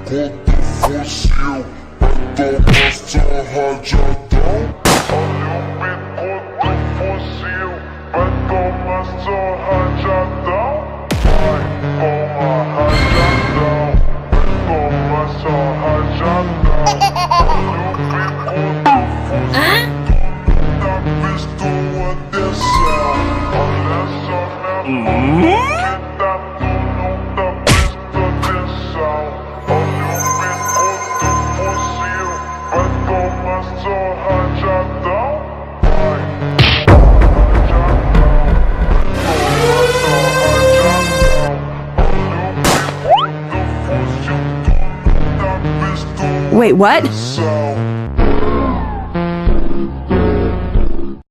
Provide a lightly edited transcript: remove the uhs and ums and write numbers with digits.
contra fuzil, vai tomar só rajadão. Olha o bico do fuzil, vai tomar só rajadão. Vai tomar rajadão, vai tomar só rajadão. Olha o bico do fuzil, tu tá visto atenção. Olha só minha mão. Wait, what?